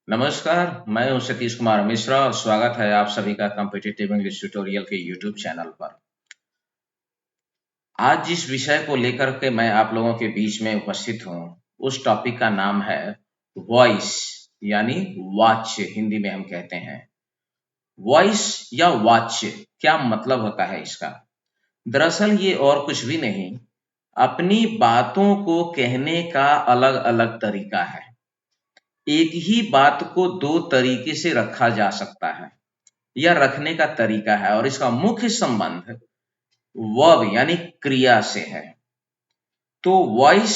नमस्कार, मैं हूं सतीश कुमार मिश्रा और स्वागत है आप सभी का कॉम्पिटिटिव इंग्लिश ट्यूटोरियल के यूट्यूब चैनल पर। आज जिस विषय को लेकर के मैं आप लोगों के बीच में उपस्थित हूं, उस टॉपिक का नाम है वॉइस यानी वाच्य, हिंदी में हम कहते हैं। वॉइस या वाच्य क्या मतलब होता है इसका? दरअसल ये और कुछ भी नहीं, अपनी बातों को कहने का अलग अलग तरीका है। एक ही बात को दो तरीके से रखा जा सकता है या रखने का तरीका है और इसका मुख्य संबंध वर्ब यानी क्रिया से है। तो वॉइस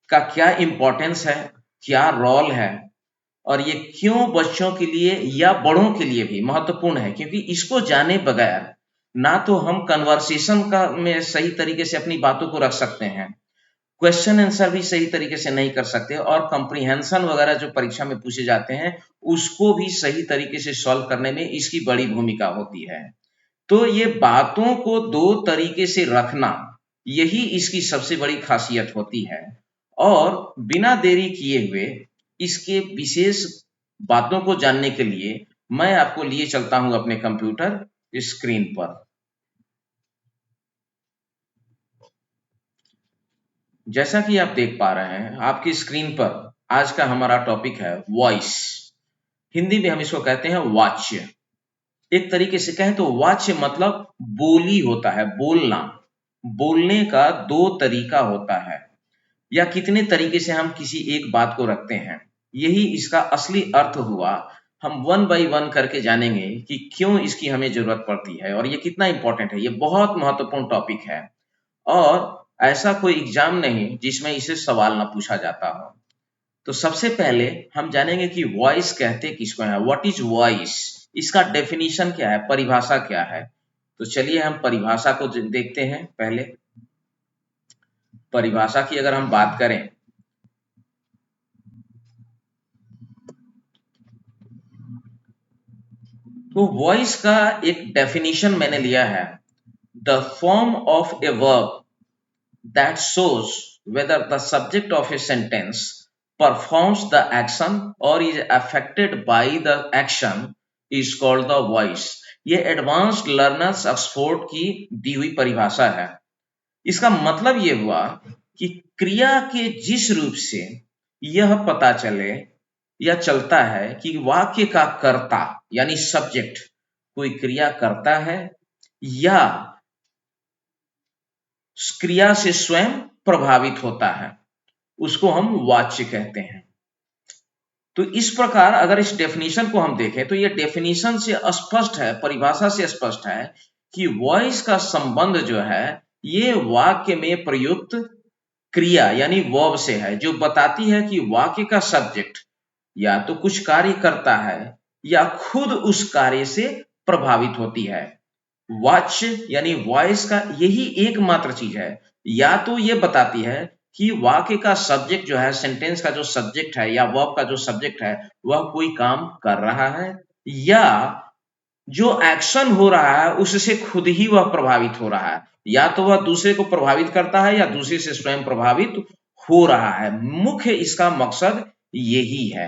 का क्या इंपॉर्टेंस है, क्या रोल है और ये क्यों बच्चों के लिए या बड़ों के लिए भी महत्वपूर्ण है, क्योंकि इसको जाने बगैर ना तो हम कन्वर्सेशन का में सही तरीके से अपनी बातों को रख सकते हैं, क्वेश्चन आंसर भी सही तरीके से नहीं कर सकते और कंप्रीहेंशन वगैरह जो परीक्षा में पूछे जाते हैं उसको भी सही तरीके से सॉल्व करने में इसकी बड़ी भूमिका होती है। तो ये बातों को दो तरीके से रखना, यही इसकी सबसे बड़ी खासियत होती है। और बिना देरी किए हुए इसके विशेष बातों को जानने के लिए मैं आपको लिए चलता हूं अपने कंप्यूटर स्क्रीन पर। जैसा कि आप देख पा रहे हैं आपकी स्क्रीन पर, आज का हमारा टॉपिक है वॉइस। हिंदी में हम इसको कहते हैं वाच्य। एक तरीके से कहें तो वाच्य मतलब बोली होता है, बोलना। बोलने का दो तरीका होता है या कितने तरीके से हम किसी एक बात को रखते हैं, यही इसका असली अर्थ हुआ। हम वन बाय वन करके जानेंगे कि क्यों इसकी हमें जरूरत पड़ती है और ये कितना इंपॉर्टेंट है। ये बहुत महत्वपूर्ण टॉपिक है और ऐसा कोई एग्जाम नहीं जिसमें इसे सवाल ना पूछा जाता हो। तो सबसे पहले हम जानेंगे कि वॉइस कहते किसको है, व्हाट इज वॉइस, इसका डेफिनेशन क्या है, परिभाषा क्या है। तो चलिए हम परिभाषा को देखते हैं। पहले परिभाषा की अगर हम बात करें तो वॉइस का एक डेफिनेशन मैंने लिया है, the form of a verb that shows whether the subject of a sentence performs the action or is affected by the action is called the voice। ये एडवांस्ड लर्नर्स ऑक्सफोर्ड की दी हुई परिभाषा है। इसका मतलब ये हुआ कि क्रिया के जिस रूप से यह पता चले या चलता है कि वाक्य का कर्ता यानी सब्जेक्ट कोई क्रिया करता है या क्रिया से स्वयं प्रभावित होता है, उसको हम वाच्य कहते हैं। तो इस प्रकार अगर इस डेफिनेशन को हम देखें तो ये डेफिनेशन से स्पष्ट है, परिभाषा से स्पष्ट है कि वॉइस का संबंध जो है ये वाक्य में प्रयुक्त क्रिया यानी वर्ब से है, जो बताती है कि वाक्य का सब्जेक्ट या तो कुछ कार्य करता है या खुद उस कार्य से प्रभावित होती है। वाच्य यानी वॉइस का यही एकमात्र चीज है, या तो ये बताती है कि वाक्य का सब्जेक्ट जो है, सेंटेंस का जो सब्जेक्ट है या वर्ब का जो सब्जेक्ट है वह कोई काम कर रहा है या जो एक्शन हो रहा है उससे खुद ही वह प्रभावित हो रहा है, या तो वह दूसरे को प्रभावित करता है या दूसरे से स्वयं प्रभावित हो रहा है। मुख्य इसका मकसद यही है।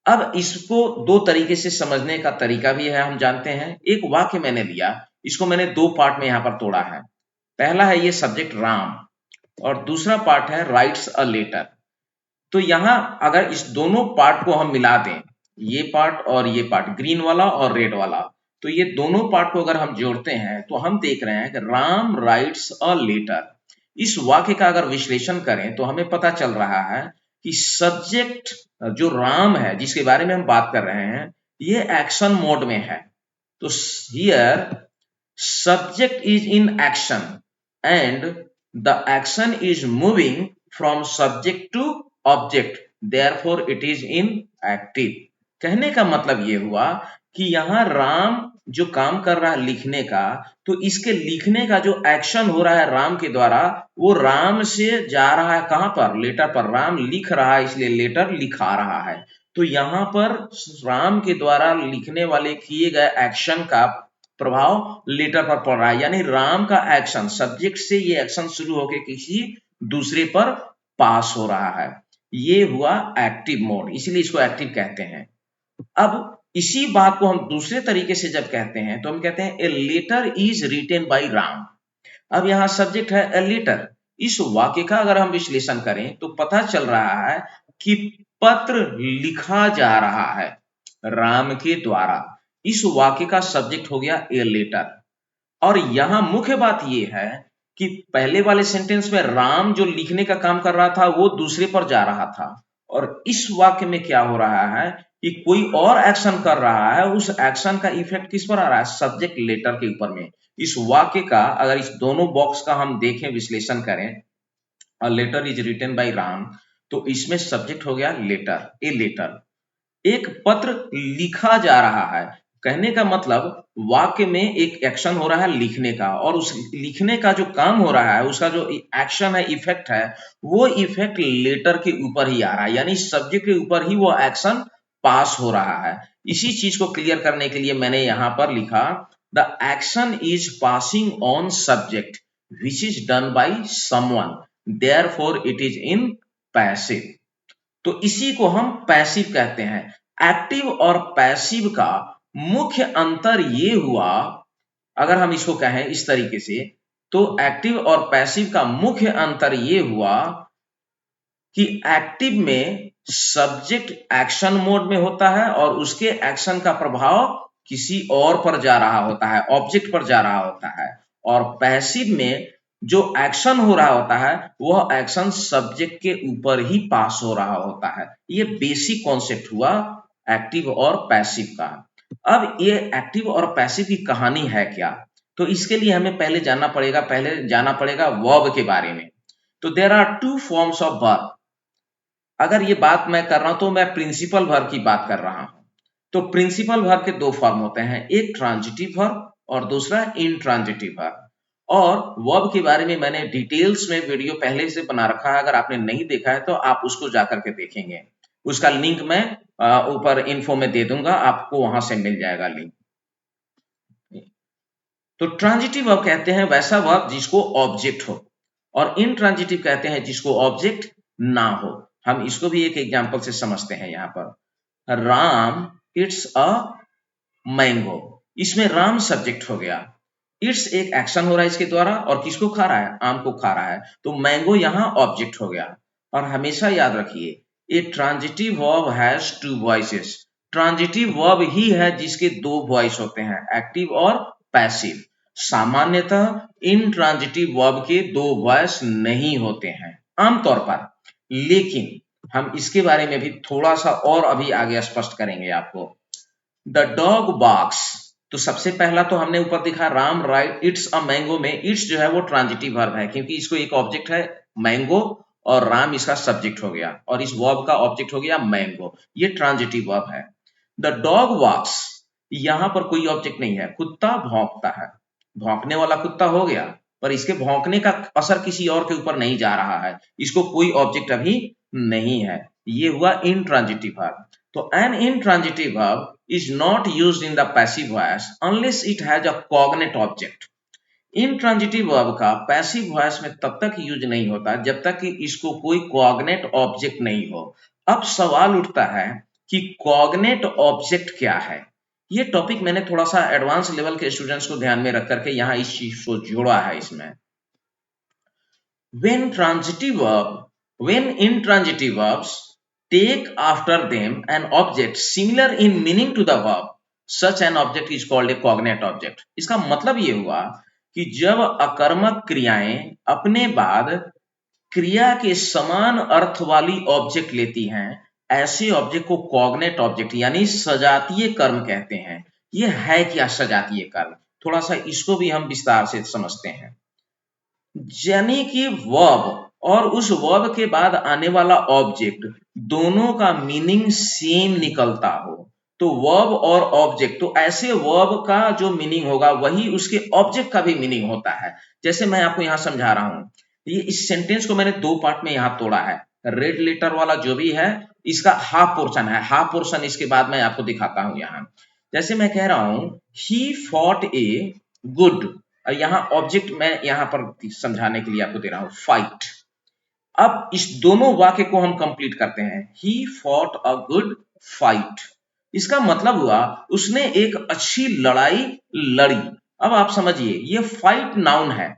अब इसको दो तरीके से समझने का तरीका भी है, हम जानते हैं। एक वाक्य मैंने लिया, इसको मैंने दो पार्ट में यहां पर तोड़ा है। पहला है ये सब्जेक्ट राम और दूसरा पार्ट है राइट्स अ लेटर। तो यहां अगर इस दोनों पार्ट को हम मिला दें, ये पार्ट और ये पार्ट, ग्रीन वाला और रेड वाला, तो ये दोनों पार्ट को अगर हम जोड़ते हैं तो हम देख रहे हैं कि राम राइट्स अ लेटर। इस वाक्य का अगर विश्लेषण करें तो हमें पता चल रहा है कि सब्जेक्ट जो राम है जिसके बारे में हम बात कर रहे हैं ये एक्शन मोड में है। तो here subject is in action and the action is moving from subject to object, therefore it is in active। कहने का मतलब ये हुआ कि यहाँ राम जो काम कर रहा है लिखने का, तो इसके लिखने का जो एक्शन हो रहा है राम के द्वारा, वो राम से जा रहा है कहां पर, लेटर पर। राम लिख रहा है इसलिए लेटर लिखा रहा है। तो यहाँ पर राम के द्वारा लिखने वाले किए गए एक्शन का प्रभाव लेटर पर पड़ रहा है, यानी राम का एक्शन, सब्जेक्ट से ये एक्शन शुरू होकर किसी दूसरे पर पास हो रहा है। ये हुआ एक्टिव मोड, इसीलिए इसको एक्टिव कहते हैं। अब इसी बात को हम दूसरे तरीके से जब कहते हैं तो हम कहते हैं a letter is written by Ram. अब यहाँ सब्जेक्ट है ए लेटर। इस वाक्य का अगर हम विश्लेषण करें तो पता चल रहा है कि पत्र लिखा जा रहा है राम के द्वारा। इस वाक्य का सब्जेक्ट हो गया ए लेटर। और यहां मुख्य बात यह है कि पहले वाले सेंटेंस में राम जो लिखने का काम कर रहा था वो दूसरे पर जा रहा था, और इस वाक्य में क्या हो रहा है कि कोई और एक्शन कर रहा है, उस एक्शन का इफेक्ट किस पर आ रहा है, सब्जेक्ट लेटर के ऊपर में। इस वाक्य का अगर इस दोनों बॉक्स का हम देखें, विश्लेषण करें, a letter is written by Ram, तो इसमें सब्जेक्ट हो गया लेटर, ए लेटर। एक पत्र लिखा जा रहा है, कहने का मतलब वाक्य में एक एक्शन हो रहा है लिखने का, और उस लिखने का जो काम हो रहा है, उसका जो एक्शन है, इफेक्ट है, वो इफेक्ट लेटर के ऊपर ही आ रहा है, यानी सब्जेक्ट के ऊपर ही वो एक्शन पास हो रहा है। इसी चीज को क्लियर करने के लिए मैंने यहां पर लिखा the action is passing on subject which is done by someone, therefore it is in passive. तो इसी को हम पैसिव कहते हैं। एक्टिव और पैसिव का मुख्य अंतर ये हुआ, अगर हम इसको कहें इस तरीके से, तो एक्टिव और पैसिव का मुख्य अंतर ये हुआ कि एक्टिव में सब्जेक्ट एक्शन मोड में होता है और उसके एक्शन का प्रभाव किसी और पर जा रहा होता है, ऑब्जेक्ट पर जा रहा होता है। और पैसिव में जो एक्शन हो रहा होता है वह एक्शन सब्जेक्ट के ऊपर ही पास हो रहा होता है। ये बेसिक कॉन्सेप्ट हुआ एक्टिव और पैसिव का। अब ये एक्टिव और पैसिव की कहानी है क्या, तो इसके लिए हमें पहले जाना पड़ेगा वर्ब के बारे में। तो there are two forms of verb. अगर ये बात मैं कर रहा हूं तो मैं प्रिंसिपल वर्ब की बात कर रहा हूं। तो प्रिंसिपल वर्ब के दो फॉर्म होते हैं, एक ट्रांजिटिव वर्ब और दूसरा इंट्रांजिटिव वर्ब। और वर्ब के बारे में मैंने डिटेल्स में वीडियो पहले से बना रखा है, अगर आपने नहीं देखा है तो आप उसको जाकर के देखेंगे। उसका लिंक मैं ऊपर इन्फो में दे दूंगा, आपको वहां से मिल जाएगा लिंक। तो ट्रांजिटिव वर्ब कहते हैं वैसा वर्ब जिसको ऑब्जेक्ट हो, और इंट्रांजिटिव कहते हैं जिसको ऑब्जेक्ट ना हो। हम इसको भी एक एग्जांपल से समझते हैं। यहाँ पर राम इट्स अ मैंगो, इसमें राम सब्जेक्ट हो गया, इट्स एक एक्शन हो रहा है इसके द्वारा, और किसको खा रहा है, आम को खा रहा है, तो मैंगो यहाँ ऑब्जेक्ट हो गया। और हमेशा याद रखिए, a transitive verb has two voices. Transitive verb ही है जिसके दो वॉइस होते हैं, एक्टिव और पैसिव। सामान्यतः इंट्रांजिटिव वर्ब के दो वॉइस नहीं होते हैं आमतौर पर, लेकिन हम इसके बारे में भी थोड़ा सा और अभी आगे स्पष्ट करेंगे आपको। द डॉग बार्क्स, तो सबसे पहला तो हमने ऊपर देखा Ram right it's a mango में इट्स जो है वो ट्रांजिटिव वर्ब है, क्योंकि इसको एक ऑब्जेक्ट है मैंगो और राम इसका सब्जेक्ट हो गया, और इस वर्ब का ऑब्जेक्ट हो गया मैंगो, ये ट्रांजिटिव वर्ब है। द डॉग वॉक्स, यहां पर कोई ऑब्जेक्ट नहीं है, कुत्ता भौंकता है, भौंकने वाला कुत्ता हो गया, पर इसके भौंकने का असर किसी और के ऊपर नहीं जा रहा है, इसको कोई ऑब्जेक्ट अभी नहीं है, ये हुआ इंट्रांजिटिव वर्ब। तो an intransitive verb is not used in the passive voice unless it has a cognate object। Intransitive verb का पैसिव वॉइस में तब तक यूज नहीं होता जब तक कि इसको कोई कॉग्नेट ऑब्जेक्ट नहीं हो। अब सवाल उठता है कि कॉग्नेट ऑब्जेक्ट क्या है। ये टॉपिक मैंने थोड़ा सा एडवांस लेवल के स्टूडेंट्स को ध्यान में रख करके यहाँ इस चीज को जोड़ा है इसमें। when intransitive verbs take after them an object similar in meaning to the verb, such an object is called a cognate object। इसका मतलब ये हुआ कि जब अकर्मक क्रियाएं अपने बाद क्रिया के समान अर्थ वाली ऑब्जेक्ट लेती हैं, ऐसे ऑब्जेक्ट को कॉग्नेट ऑब्जेक्ट यानी सजातीय कर्म कहते हैं। ये है क्या सजातीय कर्म, थोड़ा सा इसको भी हम विस्तार से समझते हैं। यानी कि वर्ब और उस वर्ब के बाद आने वाला ऑब्जेक्ट दोनों का मीनिंग सेम निकलता हो, तो वर्ब और ऑब्जेक्ट, तो ऐसे वर्ब का जो मीनिंग होगा वही उसके ऑब्जेक्ट का भी मीनिंग होता है। जैसे मैं आपको यहाँ समझा रहा हूं, ये इस सेंटेंस को मैंने दो पार्ट में यहाँ तोड़ा है। रेड लेटर वाला जो भी है इसका हाफ पोर्शन है, हाफ पोर्शन इसके बाद मैं आपको दिखाता हूं। यहाँ जैसे मैं कह रहा हूं ही फॉट ए गुड, यहाँ ऑब्जेक्ट मैं यहाँ पर समझाने के लिए आपको दे रहा हूं फाइट। अब इस दोनों वाक्य को हम कंप्लीट करते हैं। He fought a good fight, इसका मतलब हुआ उसने एक अच्छी लड़ाई लड़ी। अब आप समझिए ये फाइट नाउन है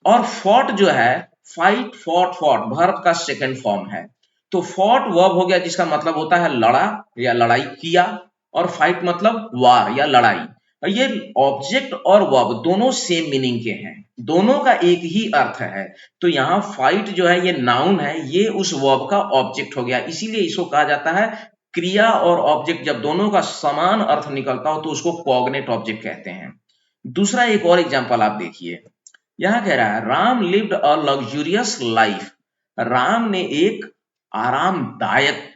और फॉट जो है, फाइट फॉट फॉट वर्ब का सेकंड फॉर्म है। तो फॉट वर्ब हो गया जिसका मतलब होता है लड़ा या लड़ाई किया, और फाइट मतलब वार या लड़ाई। और ये ऑब्जेक्ट और वर्ब दोनों सेम मीनिंग के हैं, दोनों का एक ही अर्थ है। तो यहाँ फाइट जो है ये नाउन है, ये उस वर्ब का ऑब्जेक्ट हो गया, इसीलिए इसको कहा जाता है क्रिया और ऑब्जेक्ट जब दोनों का समान अर्थ निकलता हो तो उसको कॉग्नेट ऑब्जेक्ट कहते हैं। दूसरा एक और एग्जांपल आप देखिए, यहां कह रहा है Ram lived a luxurious life, Ram ने एक आरामदायक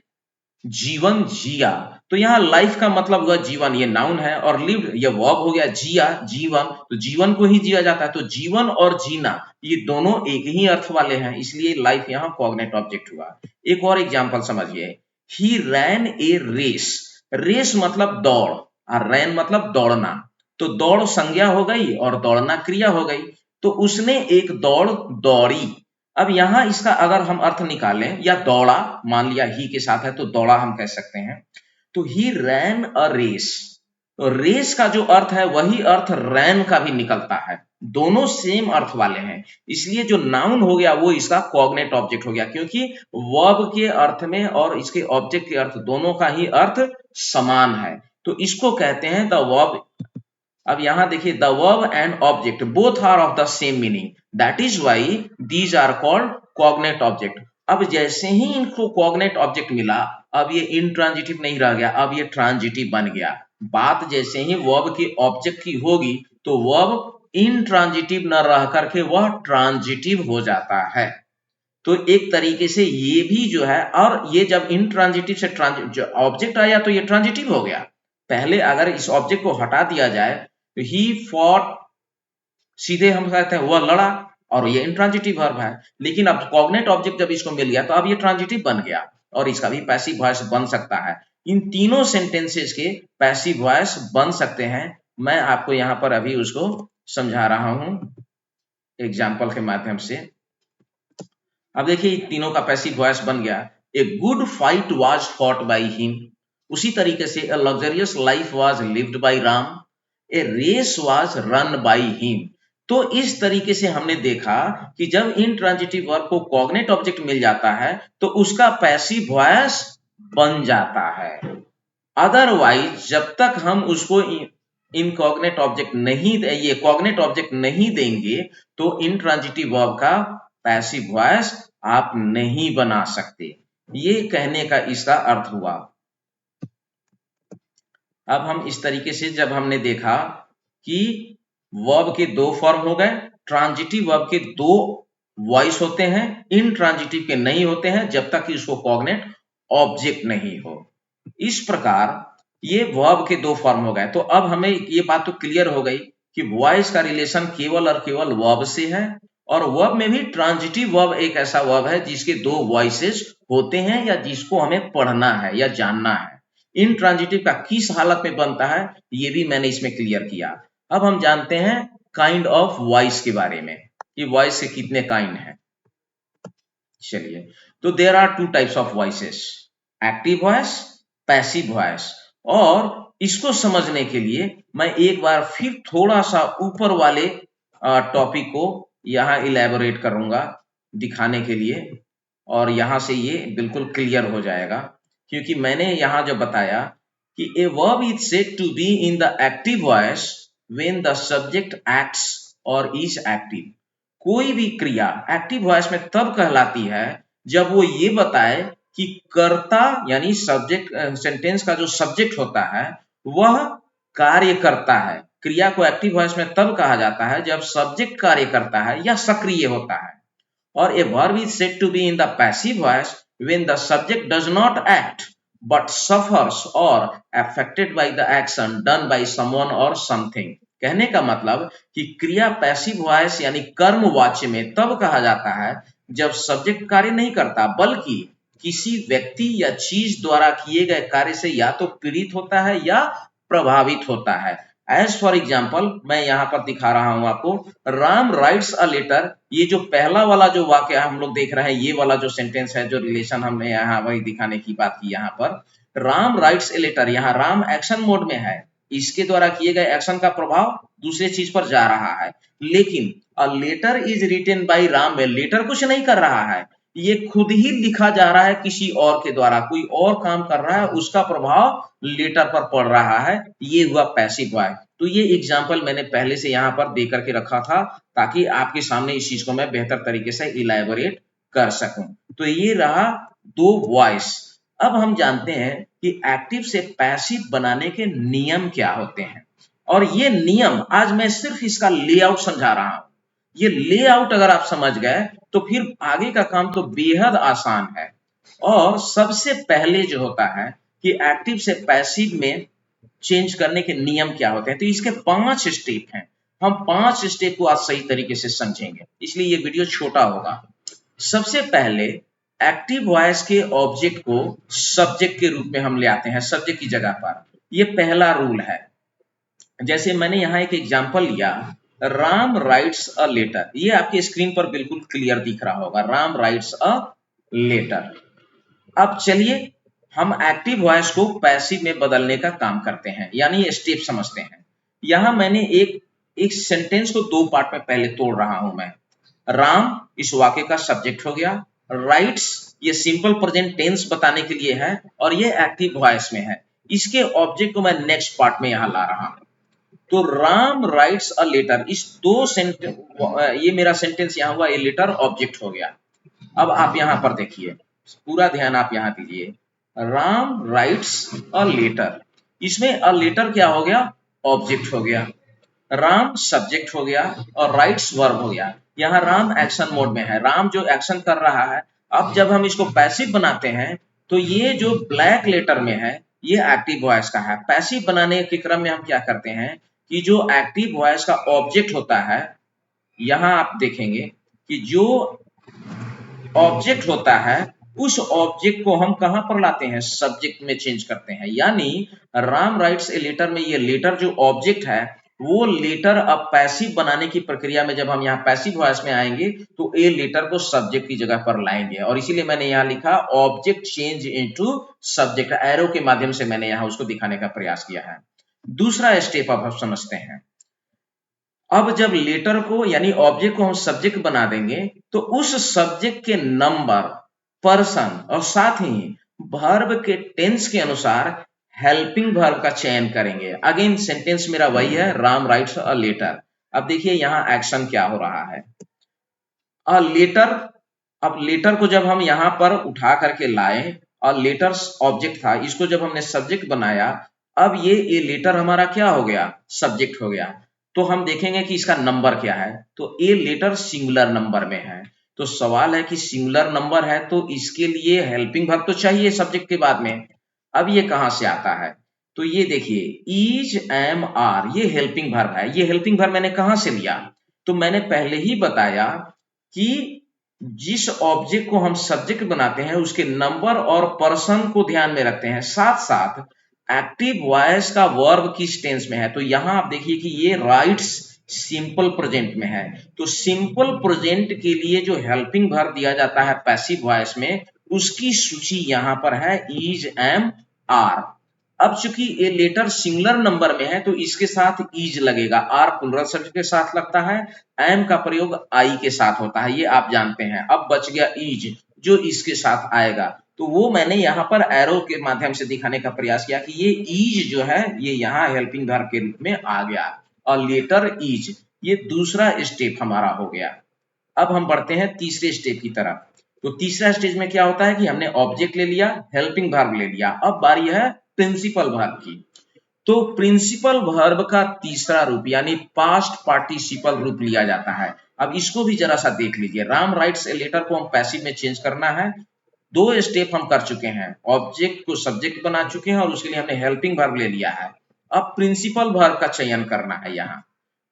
जीवन जिया। तो यहाँ लाइफ का मतलब हुआ जीवन, ये नाउन है, और लिव्ड ये वर्ब हो गया, जिया जीवन, तो जीवन को ही जिया जाता है। तो जीवन और जीना ये दोनों एक ही अर्थ वाले हैं, इसलिए लाइफ यहाँ कॉग्नेट ऑब्जेक्ट हुआ। एक और एग्जांपल समझिए, ही रैन ए रेस, रेस मतलब दौड़ और रैन मतलब दौड़ना। तो दौड़ संज्ञा हो गई और दौड़ना क्रिया हो गई, तो उसने एक दौड़ दौड़ी। अब यहां इसका अगर हम अर्थ निकालें, या दौड़ा, मान लिया ही के साथ है तो दौड़ा हम कह सकते हैं। तो ही रैन अ रेस, तो रेस का जो अर्थ है वही अर्थ रैन का भी निकलता है, दोनों सेम अर्थ वाले हैं, इसलिए जो नाउन हो गया वो इसका कॉग्नेट ऑब्जेक्ट हो गया, क्योंकि वर्ब के अर्थ में और इसके ऑब्जेक्ट के अर्थ दोनों का ही अर्थ समान है। तो इसको कहते हैं द वर्ब। अब यहां देखिए, the verb and object both are of the same meaning, that is why these are called cognate object. अब जैसे ही इनको कॉग्नेट ऑब्जेक्ट मिला, अब ये इंट्रांजिटिव नहीं रह गया, अब ये ट्रांजिटिव बन गया। बात जैसे ही वर्ब के ऑब्जेक्ट की होगी तो वर्ब इंट्रांजिटिव न रह करके वह ट्रांजिटिव हो जाता है। तो एक तरीके से ये भी जो है, और ये जब इंट्रांजिटिव से ऑब्जेक्ट आया तो ये ट्रांजिटिव हो गया। पहले अगर इस ऑब्जेक्ट को हटा दिया जाए तो ही फॉट, सीधे हम कहते हैं वह लड़ा, और ये इंट्रांजिटिव वर्ब है। लेकिन अब कॉग्नेट ऑब्जेक्ट जब इसको मिल गया तो अब ये ट्रांजिटिव बन गया, और इसका भी पैसिव वॉइस बन सकता है। इन तीनों सेंटेंसेस के पैसिव वॉइस बन सकते हैं। मैं आपको यहाँ पर अभी उसको समझा रहा हूं एग्जाम्पल के माध्यम से। अब देखिए तीनों का पैसिव वॉइस बन गया, a good fight was fought by him, उसी तरीके से a luxurious life was lived by Ram, a race was run by him. तो इस तरीके से हमने देखा कि जब इंट्रांजिटिव वर्ब को कॉग्नेट ऑब्जेक्ट मिल जाता है तो उसका पैसिव वॉइस बन जाता है। अदरवाइज जब तक हम उसको इनकॉग्नेट ऑब्जेक्ट नहीं, ये कॉग्नेट ऑब्जेक्ट नहीं देंगे तो इंट्रांजिटिव वर्ब का पैसिव वॉइस आप नहीं बना सकते। ये कहने का इसका अर्थ हुआ। अब हम इस तरीके से जब हमने देखा कि वर्ब के दो फॉर्म हो गए, ट्रांजिटिव वर्ब के दो वॉइस होते हैं, इनट्रांजिटिव के नहीं होते हैं जब तक कि उसको कॉग्नेट ऑब्जेक्ट नहीं हो। इस प्रकार ये वर्ब के दो फॉर्म हो गए। तो अब हमें ये बात तो क्लियर हो गई कि वॉइस का रिलेशन केवल और केवल वर्ब से है, और वर्ब में भी ट्रांजिटिव वर्ब एक ऐसा वर्ब है जिसके दो वॉइसेस होते हैं या जिसको हमें पढ़ना है या जानना है। इनट्रांजिटिव का किस हालत में बनता है ये भी मैंने इसमें क्लियर किया। अब हम जानते हैं काइंड ऑफ वॉइस के बारे में, कि वॉइस के कितने काइंड हैं। चलिए, तो there are two types of voices, active voice, passive voice. और इसको समझने के लिए मैं एक बार फिर थोड़ा सा ऊपर वाले टॉपिक को यहाँ इलेबोरेट करूंगा दिखाने के लिए, और यहाँ से ये बिल्कुल क्लियर हो जाएगा। क्योंकि मैंने यहाँ जो बताया कि a verb is said to be in the active voice when the subject acts और इज एक्टिव। कोई भी क्रिया एक्टिव वॉइस में तब कहलाती है जब वो ये बताए कि कर्ता यानी सब्जेक्ट, सेंटेंस का जो सब्जेक्ट होता है वह कार्य करता है। क्रिया को एक्टिव वॉइस में तब कहा जाता है जब सब्जेक्ट कार्य करता है या सक्रिय होता है। और a verb is said to be in the passive voice when the subject does not act but suffers or affected by the action done by someone or something. कहने का मतलब कि क्रिया पैसिव वॉइस यानी कर्मवाच्य में तब कहा जाता है जब सब्जेक्ट कार्य नहीं करता बल्कि किसी व्यक्ति या चीज द्वारा किए गए कार्य से या तो पीड़ित होता है या प्रभावित होता है। एज फॉर एग्जाम्पल मैं यहाँ पर दिखा रहा हूं आपको, राम राइट्स अ लेटर, ये जो पहला वाला जो वाक्य हम लोग देख रहे हैं, ये वाला जो सेंटेंस है, जो रिलेशन हमने यहाँ वही दिखाने की बात की यहाँ पर, राम राइट्स ए लेटर, यहाँ राम एक्शन मोड में है, इसके द्वारा किए गए एक्शन का प्रभाव दूसरे चीज पर जा रहा है, लेकिन a letter is written by Ram में लेटर कुछ नहीं कर रहा है, ये खुद ही लिखा जा रहा है किसी और के द्वारा, कोई और काम कर रहा है, उसका प्रभाव लेटर पर पड़ रहा है, ये हुआ पैसिव वॉइस। तो ये एग्जाम्पल मैंने पहले से यहाँ पर दे करके रखा था ताकि आपके सामने इस चीज को मैं बेहतर तरीके से इलैबोरेट कर सकूं। तो ये रहा दो वॉइस। अब हम जानते हैं कि एक्टिव से पैसिव बनाने के नियम क्या होते हैं, और ये नियम आज मैं सिर्फ इसका लेआउट समझा रहा हूं। ये लेआउट अगर आप समझ गए तो फिर आगे का काम तो बेहद आसान है। और सबसे पहले जो होता है कि एक्टिव से पैसिव में चेंज करने के नियम क्या होते हैं, तो इसके 5 स्टेप हैं। हम 5 स्टेप को आज सही तरीके से समझेंगे, इसलिए ये वीडियो छोटा होगा। सबसे पहले एक्टिव वॉइस के ऑब्जेक्ट को सब्जेक्ट के रूप में हम ले आते हैं, सब्जेक्ट की जगह पर। ये पहला रूल है। जैसे मैंने यहाँ एक एग्जांपल लिया, राम राइट्स अ लेटर, ये आपके स्क्रीन पर बिल्कुल क्लियर दिख रहा होगा, राम राइट्स अ लेटर। अब चलिए हम एक्टिव वॉइस को पैसिव में बदलने का काम करते हैं, यानी ये स्टेप समझते हैं। यहां मैंने एक सेंटेंस को 2 पार्ट में पहले तोड़ रहा हूं मैं। राम इस वाक्य का सब्जेक्ट हो गया, राइट्स ये सिंपल प्रेजेंट टेंस बताने के लिए है, और ये एक्टिव वॉइस में है। इसके ऑब्जेक्ट को मैं नेक्स्ट पार्ट में यहां ला रहा हूं। तो राम राइट्स अ लेटर, इस दो सेंटेंस, ये मेरा सेंटेंस यहां हुआ, ये लेटर ऑब्जेक्ट हो गया। अब आप यहां पर देखिए, पूरा ध्यान आप यहां दीजिए, राम राइट्स अ लेटर, इसमें अ लेटर क्या हो गया, ऑब्जेक्ट हो गया, राम सब्जेक्ट हो गया, और राइट्स वर्ब हो गया। यहाँ राम एक्शन मोड में है, राम जो एक्शन कर रहा है। अब जब हम इसको पैसिव बनाते हैं तो ये जो ब्लैक लेटर में है, ये एक्टिव वॉइस का है। पैसिव बनाने के क्रम में हम क्या करते हैं कि जो एक्टिव वॉइस का ऑब्जेक्ट होता है, यहां आप देखेंगे कि जो ऑब्जेक्ट होता है, उस ऑब्जेक्ट को हम कहां पर लाते हैं, सब्जेक्ट में चेंज करते हैं। यानी राम राइट्स ए लेटर में ये लेटर जो ऑब्जेक्ट है, वो लेटर अब पैसिव बनाने की प्रक्रिया में जब हम यहाँ पैसिव वॉइस में आएंगे तो ए लेटर को सब्जेक्ट की जगह पर लाएंगे, और इसीलिए मैंने यहाँ लिखा object change into subject, arrow के माध्यम से मैंने यहाँ उसको दिखाने का प्रयास किया है। दूसरा स्टेप अब हम समझते हैं। अब जब लेटर को यानी ऑब्जेक्ट को हम सब्जेक्ट बना देंगे तो उस सब्जेक्ट के नंबर, पर्सन और साथ ही वर्ब के टेंस के अनुसार हेल्पिंग वर्ब का चयन करेंगे। अगेन सेंटेंस मेरा वही है, राम राइट्स अ लेटर। अब देखिए यहां एक्शन क्या हो रहा है, अ लेटर। अब लेटर को जब हम यहां पर उठा करके लाए, और लेटर्स ऑब्जेक्ट था, इसको जब हमने सब्जेक्ट बनाया, अब ये लेटर हमारा क्या हो गया, सब्जेक्ट हो गया। तो हम देखेंगे कि इसका नंबर क्या है, तो ए लेटर सिंगुलर नंबर में है। तो सवाल है कि सिंगुलर नंबर है तो इसके लिए हेल्पिंग वर्ब तो चाहिए सब्जेक्ट के बाद में। अब ये कहां से आता है, तो ये देखिए इज एम आर, ये हेल्पिंग वर्ब है। ये हेल्पिंग वर्ब मैंने कहां से लिया, तो मैंने पहले ही बताया कि जिस ऑब्जेक्ट को हम सब्जेक्ट बनाते हैं उसके नंबर और पर्सन को ध्यान में रखते हैं, साथ साथ एक्टिव वॉइस का वर्ब किस टेंस में है। तो यहां आप देखिए कि ये राइट्स सिंपल प्रेजेंट में है। तो सिंपल प्रेजेंट के लिए जो हेल्पिंग वर्ब दिया जाता है पैसिव वॉइस में, उसकी सूची यहां पर है, इज एम आर। अब चूंकि ये लेटर सिंगुलर नंबर में है तो इसके साथ इज लगेगा, आर प्लुरल सब्जेक्ट के साथ लगता है, एम का प्रयोग आई के साथ होता है, ये आप जानते हैं। अब बच गया इज जो इसके साथ आएगा, तो वो मैंने यहाँ पर एरो के माध्यम से दिखाने का प्रयास किया कि ये इज जो है ये यहाँ हेल्पिंग वर्ब के रूप में आ गया, और लेटर इज, ये दूसरा स्टेप हमारा हो गया। अब हम बढ़ते हैं तीसरे स्टेप की तरफ। तो तीसरा स्टेज में क्या होता है कि हमने ऑब्जेक्ट ले लिया, हेल्पिंग वर्ब ले लिया, अब बारी है प्रिंसिपल वर्ब की। तो प्रिंसिपल वर्ब का तीसरा रूप यानी पास्ट पार्टिसिपल रूप लिया जाता है। अब इसको भी जरा सा देख लीजिए, राम राइट्स ए लेटर को हम पैसिव में चेंज करना है। 2 स्टेप हम कर चुके हैं, ऑब्जेक्ट को सब्जेक्ट बना चुके हैं और उसके लिए हमने हेल्पिंग वर्ब ले लिया है। अब प्रिंसिपल वर्ब का चयन करना है यहाँ।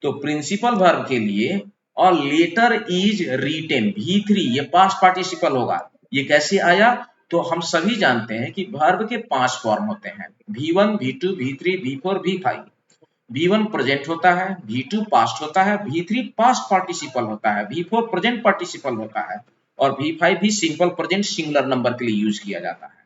तो प्रिंसिपल वर्ब के लिए और लेटर इज रिटेन, V3 ये पास्ट पार्टिसिपल होगा। ये कैसे आया, तो हम सभी जानते हैं कि वर्ब के 5 फॉर्म होते हैं, V1 V2 V3 V4 V5। V1 present होता है, V2 पास्ट होता है, V3 पास्ट पार्टिसिपल होता है, V4 प्रेजेंट पार्टिसिपल होता है और V5 भी सिंपल प्रेजेंट सिंगुलर नंबर के लिए यूज किया जाता है।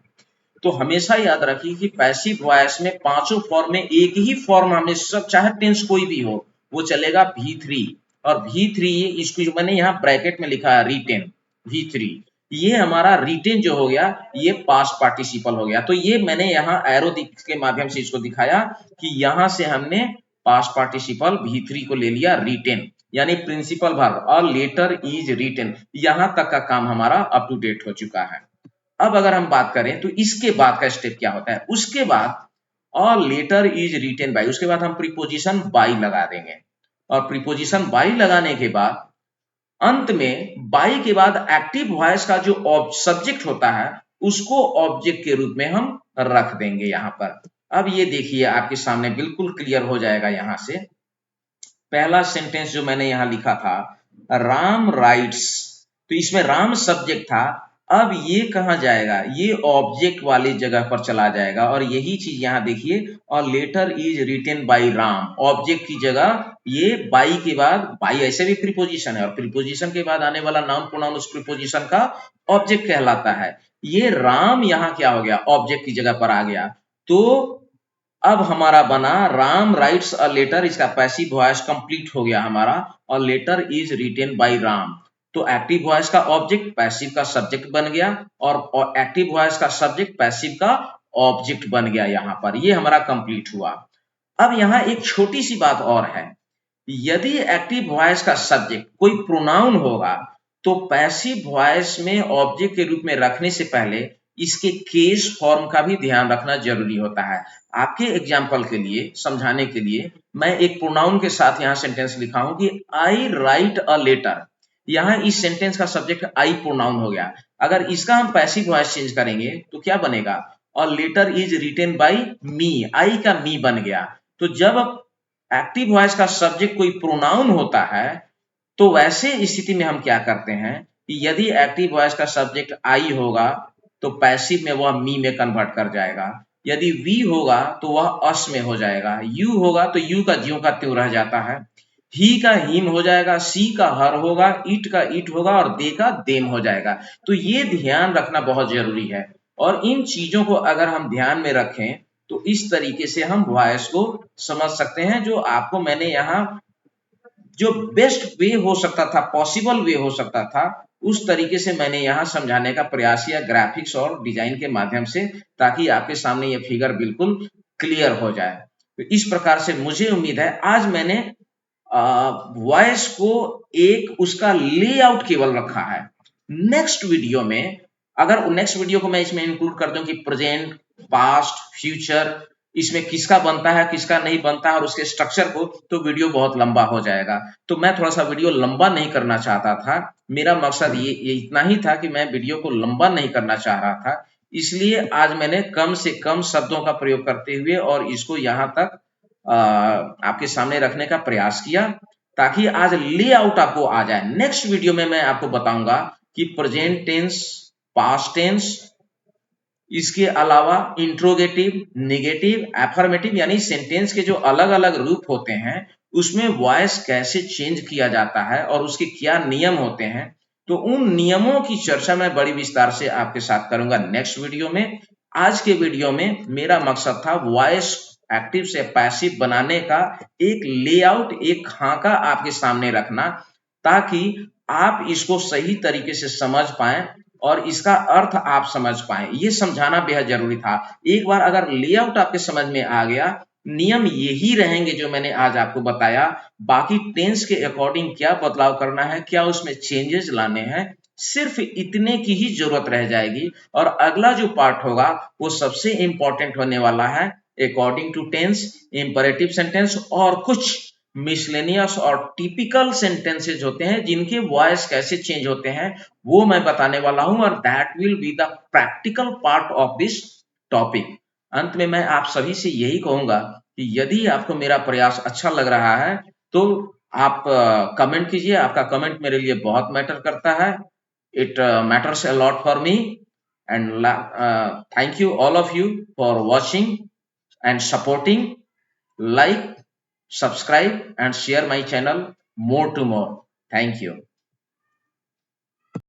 तो हमेशा याद रखिए कि पैसिव वॉइस में पांचों फॉर्म में एक ही फॉर्म हमेशा, चाहे टेंस कोई भी हो, वो चलेगा V3। और V3 इसको जो मैंने यहाँ ब्रैकेट में लिखा है रिटेन V3, ये हमारा रिटेन जो हो गया ये पास्ट पार्टिसिपल हो गया। तो ये मैंने यहाँ एरो के माध्यम से इसको दिखाया कि यहाँ से हमने पास्ट पार्टिसिपल V3 को ले लिया रिटेन, यानी प्रिंसिपल वर्ब और लेटर इज रिटेन, यहां तक का काम हमारा अप टू डेट हो चुका है। अब अगर हम बात करें तो इसके बाद का स्टेप क्या होता है, उसके बाद और लेटर इज रिटेन बाय, उसके बाद हम प्रीपोजिशन बाय लगा देंगे और प्रीपोजिशन बाय लगाने के बाद अंत में बाय के बाद एक्टिव वॉइस का जो सब्जेक्ट होता है उसको ऑब्जेक्ट के रूप में हम रख देंगे यहां पर। अब ये देखिए आपके सामने बिल्कुल क्लियर हो जाएगा। यहां से पहला सेंटेंस जो मैंने यहां लिखा था राम राइट्स, तो इसमें राम सब्जेक्ट था, अब ये कहां जाएगा, ये ऑब्जेक्ट वाली जगह पर चला जाएगा और यही चीज यहां देखिए और letter is written by Ram, object की जगह ये बाई के बाद, बाई ऐसे भी प्रीपोजिशन है और प्रीपोजिशन के बाद आने वाला नाउन प्रोनाउन उस प्रीपोजिशन का ऑब्जेक्ट कहलाता है। ये राम यहां क्या हो गया, ऑब्जेक्ट की जगह पर आ गया। तो अब हमारा बना राम राइट्स अ लेटर, इसका पैसिव वॉइस कंप्लीट हो गया हमारा और letter is written by Ram. तो एक्टिव वॉइस का ऑब्जेक्ट पैसिव का सब्जेक्ट बन गया और एक्टिव वॉइस का सब्जेक्ट पैसिव का ऑब्जेक्ट बन गया यहां पर, ये हमारा कंप्लीट हुआ। अब यहां एक छोटी सी बात और है, यदि एक्टिव वॉइस का सब्जेक्ट कोई प्रोनाउन होगा तो पैसिव वॉइस में ऑब्जेक्ट के रूप में रखने से पहले इसके केस फॉर्म का भी ध्यान रखना जरूरी होता है। आपके एग्जाम्पल के लिए, समझाने के लिए मैं एक प्रोनाउन के साथ यहाँ सेंटेंस लिखा हूं कि आई राइट अ लेटर। यहाँ इस सेंटेंस का सब्जेक्ट आई प्रोनाउन हो गया, अगर इसका हम पैसिव वॉइस चेंज करेंगे तो क्या बनेगा, और लेटर इज रिटेन बाय मी, आई का मी बन गया। तो जब एक्टिव वॉइस का सब्जेक्ट कोई प्रोनाउन होता है तो वैसे स्थिति में हम क्या करते हैं कि यदि एक्टिव वॉइस का सब्जेक्ट आई होगा तो पैसिव में वह मी में कन्वर्ट कर जाएगा, यदि वी होगा तो वह अस में हो जाएगा, यू होगा तो यू का ज्यों का त्यों रह जाता है, ही का हिम हो जाएगा, सी का हर होगा, इट का इट होगा और दे का देम हो जाएगा। तो ये ध्यान रखना बहुत जरूरी है और इन चीजों को अगर हम ध्यान में रखें तो इस तरीके से हम वॉइस को समझ सकते हैं। जो आपको मैंने यहाँ जो बेस्ट वे हो सकता था, पॉसिबल वे हो सकता था, उस तरीके से मैंने यहाँ समझाने का प्रयास किया ग्राफिक्स और डिजाइन के माध्यम से, ताकि आपके सामने ये फिगर बिल्कुल क्लियर हो जाए। तो इस प्रकार से मुझे उम्मीद है आज मैंने वॉइस को एक उसका लेआउट केवल रखा है। नेक्स्ट वीडियो में, अगर नेक्स्ट वीडियो को मैं इसमें इंक्लूड कर दूं कि प्रेजेंट, पास्ट, फ्यूचर, इसमें किसका बनता है किसका नहीं बनता है और उसके स्ट्रक्चर को, तो वीडियो बहुत लंबा हो जाएगा। तो मैं थोड़ा सा वीडियो लंबा नहीं करना चाहता था, मेरा मकसद ये इतना ही था कि मैं वीडियो को लंबा नहीं करना चाह रहा था, इसलिए आज मैंने कम से कम शब्दों का प्रयोग करते हुए और इसको यहाँ तक आपके सामने रखने का प्रयास किया ताकि आज लेआउट आपको आ जाए। नेक्स्ट वीडियो में मैं आपको बताऊंगा कि प्रेजेंट टेंस, पास्ट टेंस, इसके अलावा इंट्रोगेटिव, नेगेटिव, एफर्मेटिव यानी सेंटेंस के जो अलग अलग रूप होते हैं उसमें वॉइस कैसे चेंज किया जाता है और उसके क्या नियम होते हैं, तो उन नियमों की चर्चा मैं बड़ी विस्तार से आपके साथ करूंगा नेक्स्ट वीडियो में। आज के वीडियो में मेरा मकसद था वॉइस एक्टिव से पैसिव बनाने का एक लेआउट, एक खाका आपके सामने रखना, ताकि आप इसको सही तरीके से समझ पाएं और इसका अर्थ आप समझ पाएं। ये समझाना बेहद जरूरी था। एक बार अगर लेआउट आपके समझ में आ गया, नियम यही रहेंगे जो मैंने आज आपको बताया, बाकी टेंस के अकॉर्डिंग क्या बदलाव करना है, क्या उसमें चेंजेस लाने हैं, सिर्फ इतने की ही जरूरत रह जाएगी। और अगला जो पार्ट होगा वो सबसे इंपॉर्टेंट होने वाला है, according to tense, imperative sentence और कुछ मिसलेनियस और टिपिकल सेंटेंसेज होते हैं जिनके वॉइस कैसे चेंज होते हैं, वो मैं बताने वाला हूं और that will be the practical part of this topic. अंत में मैं आप सभी से यही कहूंगा कि यदि आपको मेरा प्रयास अच्छा लग रहा है तो आप कमेंट कीजिए। आपका कमेंट मेरे लिए बहुत मैटर करता है, it matters a lot for me and thank you all of you for watching and supporting. Like, Subscribe and share my channel more to more. Thank you.